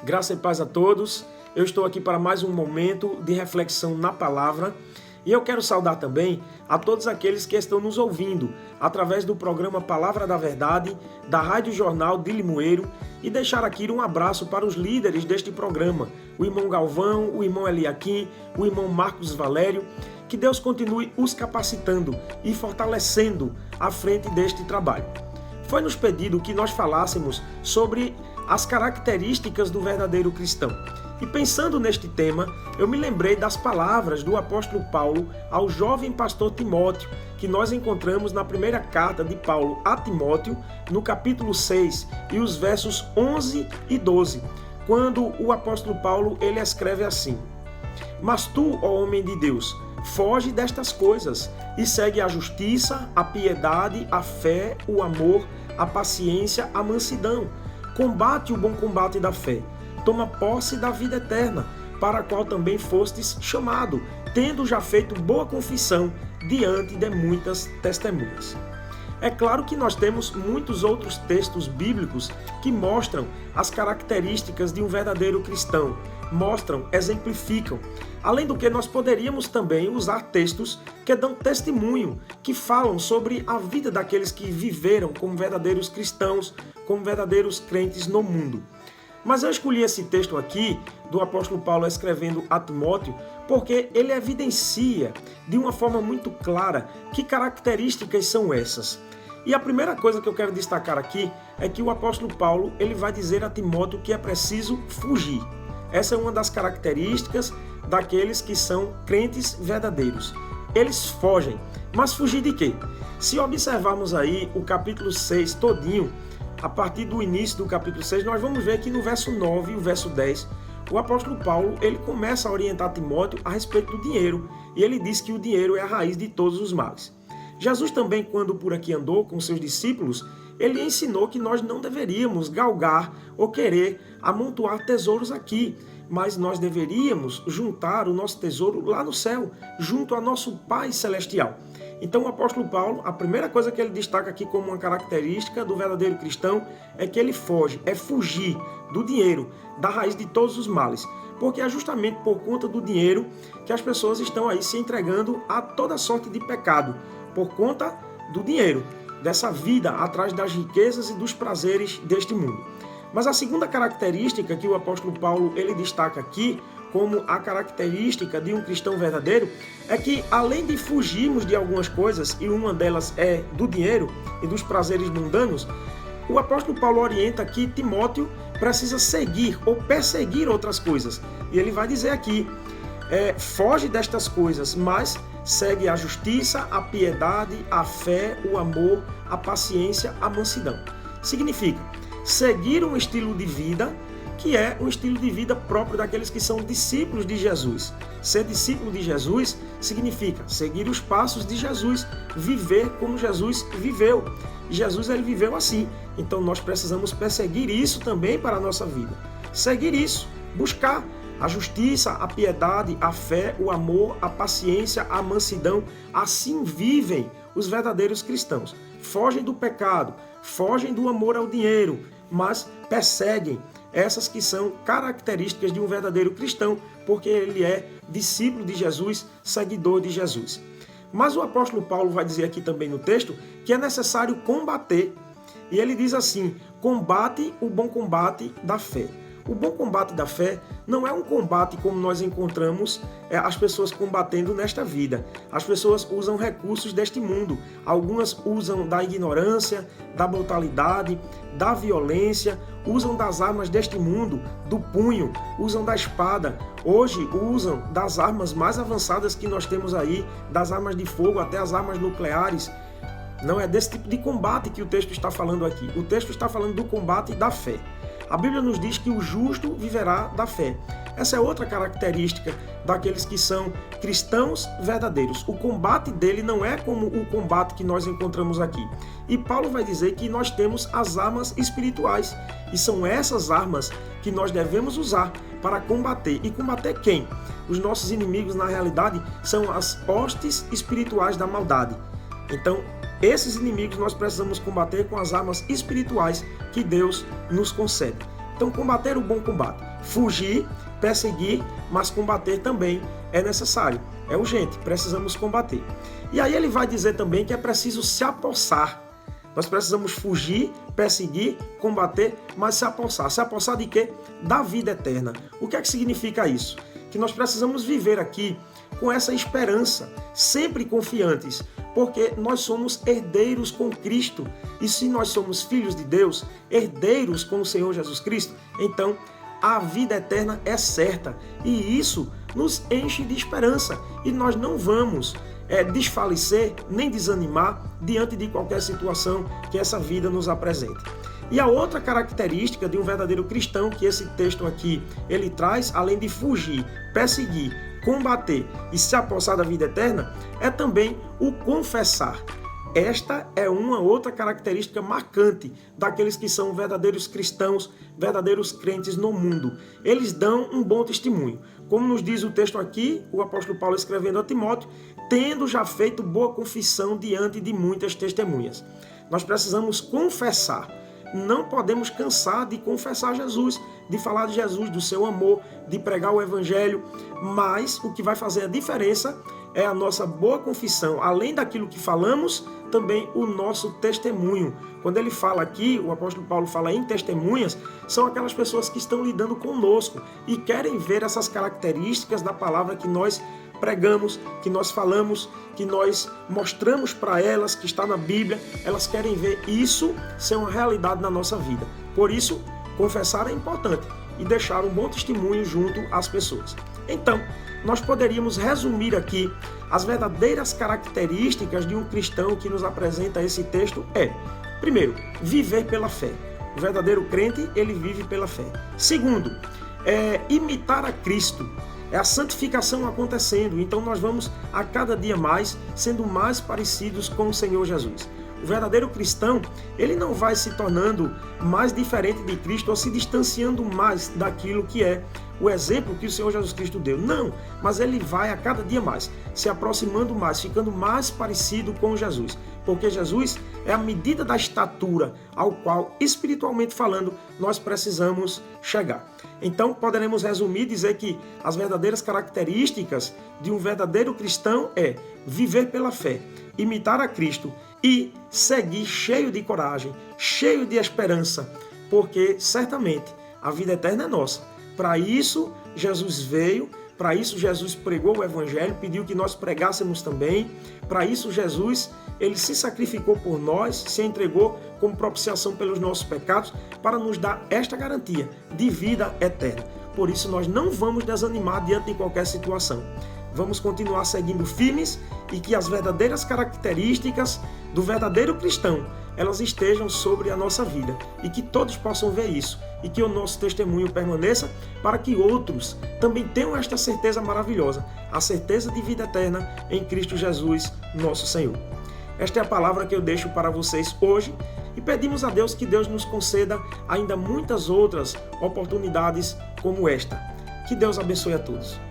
Graça e paz a todos. Eu estou aqui para mais um momento de reflexão na palavra e eu quero saudar também a todos aqueles que estão nos ouvindo através do programa Palavra da Verdade, da Rádio Jornal de Limoeiro, e deixar aqui um abraço para os líderes deste programa, o irmão Galvão, o irmão Eliakim, o irmão Marcos Valério. Que Deus continue os capacitando e fortalecendo à frente deste trabalho. Foi nos pedido que nós falássemos sobre as características do verdadeiro cristão. E pensando neste tema, eu me lembrei das palavras do apóstolo Paulo ao jovem pastor Timóteo, que nós encontramos na primeira carta de Paulo a Timóteo, no capítulo 6, e os versos 11 e 12, quando o apóstolo Paulo ele escreve assim: Mas tu, ó homem de Deus, foge destas coisas e segue a justiça, a piedade, a fé, o amor, a paciência, a mansidão. Combate o bom combate da fé. Toma posse da vida eterna, para a qual também fostes chamado, tendo já feito boa confissão diante de muitas testemunhas. É claro que nós temos muitos outros textos bíblicos que mostram as características de um verdadeiro cristão, mostram, exemplificam. Além do que, nós poderíamos também usar textos que dão testemunho, que falam sobre a vida daqueles que viveram como verdadeiros cristãos, como verdadeiros crentes no mundo. Mas eu escolhi esse texto aqui, do apóstolo Paulo escrevendo a Timóteo, porque ele evidencia de uma forma muito clara que características são essas. E a primeira coisa que eu quero destacar aqui é que o apóstolo Paulo ele vai dizer a Timóteo que é preciso fugir. Essa é uma das características daqueles que são crentes verdadeiros. Eles fogem. Mas fugir de quê? Se observarmos aí o capítulo 6 todinho, a partir do início do capítulo 6, nós vamos ver que no verso 9 e o verso 10, o apóstolo Paulo ele começa a orientar Timóteo a respeito do dinheiro. E ele diz que o dinheiro é a raiz de todos os males. Jesus também, quando por aqui andou com seus discípulos, ele ensinou que nós não deveríamos galgar ou querer amontoar tesouros aqui, mas nós deveríamos juntar o nosso tesouro lá no céu, junto a nosso Pai Celestial. Então o apóstolo Paulo, a primeira coisa que ele destaca aqui como uma característica do verdadeiro cristão é que ele foge, é fugir do dinheiro, da raiz de todos os males. Porque é justamente por conta do dinheiro que as pessoas estão aí se entregando a toda sorte de pecado, por conta do dinheiro, dessa vida atrás das riquezas e dos prazeres deste mundo. Mas a segunda característica que o apóstolo Paulo ele destaca aqui como a característica de um cristão verdadeiro é que, além de fugirmos de algumas coisas, e uma delas é do dinheiro e dos prazeres mundanos, o apóstolo Paulo orienta que Timóteo precisa seguir ou perseguir outras coisas. E ele vai dizer aqui, foge destas coisas, mas segue a justiça, a piedade, a fé, o amor, a paciência, a mansidão. Significa seguir um estilo de vida que é um estilo de vida próprio daqueles que são discípulos de Jesus. Ser discípulo de Jesus significa seguir os passos de Jesus, viver como Jesus viveu. Jesus ele viveu assim, então nós precisamos perseguir isso também para a nossa vida. Seguir isso, buscar a justiça, a piedade, a fé, o amor, a paciência, a mansidão. Assim vivem os verdadeiros cristãos. Fogem do pecado, fogem do amor ao dinheiro, mas perseguem essas que são características de um verdadeiro cristão, porque ele é discípulo de Jesus, seguidor de Jesus. Mas o apóstolo Paulo vai dizer aqui também no texto que é necessário combater. E ele diz assim: combate o bom combate da fé. O bom combate da fé não é um combate como nós encontramos as pessoas combatendo nesta vida. As pessoas usam recursos deste mundo. Algumas usam da ignorância, da brutalidade, da violência, usam das armas deste mundo, do punho, usam da espada. Hoje usam das armas mais avançadas que nós temos aí, das armas de fogo até as armas nucleares. Não é desse tipo de combate que o texto está falando aqui. O texto está falando do combate da fé. A Bíblia nos diz que o justo viverá da fé. Essa é outra característica daqueles que são cristãos verdadeiros. O combate dele não é como o combate que nós encontramos aqui. E Paulo vai dizer que nós temos as armas espirituais. E são essas armas que nós devemos usar para combater. E combater quem? Os nossos inimigos, na realidade, são as hostes espirituais da maldade. Então, esses inimigos nós precisamos combater com as armas espirituais que Deus nos concede. Então, combater o bom combate. Fugir, perseguir, mas combater também é necessário. É urgente, precisamos combater. E aí ele vai dizer também que é preciso se apossar. Nós precisamos fugir, perseguir, combater, mas se apossar. Se apossar de quê? Da vida eterna. O que é que significa isso? Que nós precisamos viver aqui com essa esperança, sempre confiantes, porque nós somos herdeiros com Cristo. E se nós somos filhos de Deus, herdeiros com o Senhor Jesus Cristo, então a vida eterna é certa. E isso nos enche de esperança. E nós não vamos desfalecer nem desanimar diante de qualquer situação que essa vida nos apresente. E a outra característica de um verdadeiro cristão que esse texto aqui ele traz, além de fugir, perseguir, combater e se apossar da vida eterna, é também o confessar. Esta é uma outra característica marcante daqueles que são verdadeiros cristãos, verdadeiros crentes no mundo. Eles dão um bom testemunho. Como nos diz o texto aqui, o apóstolo Paulo escrevendo a Timóteo, tendo já feito boa confissão diante de muitas testemunhas. Nós precisamos confessar. Não podemos cansar de confessar Jesus, de falar de Jesus, do seu amor, de pregar o evangelho, mas o que vai fazer a diferença é a nossa boa confissão. Além daquilo que falamos, também o nosso testemunho. Quando ele fala aqui, o apóstolo Paulo fala em testemunhas, são aquelas pessoas que estão lidando conosco e querem ver essas características da palavra que nós pregamos, que nós falamos, que nós mostramos para elas, que está na Bíblia. Elas querem ver isso ser uma realidade na nossa vida. Por isso, confessar é importante e deixar um bom testemunho junto às pessoas. Então, nós poderíamos resumir aqui as verdadeiras características de um cristão que nos apresenta esse texto primeiro, viver pela fé. O verdadeiro crente, ele vive pela fé. Segundo, imitar a Cristo. É a santificação acontecendo, então nós vamos a cada dia mais sendo mais parecidos com o Senhor Jesus. O verdadeiro cristão, ele não vai se tornando mais diferente de Cristo ou se distanciando mais daquilo que é o exemplo que o Senhor Jesus Cristo deu. Não, mas ele vai a cada dia mais, se aproximando mais, ficando mais parecido com Jesus. Porque Jesus é a medida da estatura ao qual, espiritualmente falando, nós precisamos chegar. Então, poderemos resumir e dizer que as verdadeiras características de um verdadeiro cristão é viver pela fé, imitar a Cristo e seguir cheio de coragem, cheio de esperança, porque certamente a vida eterna é nossa. Para isso, Jesus veio, para isso Jesus pregou o Evangelho, pediu que nós pregássemos também. Para isso, Jesus, ele se sacrificou por nós, se entregou como propiciação pelos nossos pecados, para nos dar esta garantia de vida eterna. Por isso, nós não vamos desanimar diante de qualquer situação. Vamos continuar seguindo firmes e que as verdadeiras características do verdadeiro cristão, elas estejam sobre a nossa vida e que todos possam ver isso e que o nosso testemunho permaneça para que outros também tenham esta certeza maravilhosa, a certeza de vida eterna em Cristo Jesus, nosso Senhor. Esta é a palavra que eu deixo para vocês hoje e pedimos a Deus que Deus nos conceda ainda muitas outras oportunidades como esta. Que Deus abençoe a todos.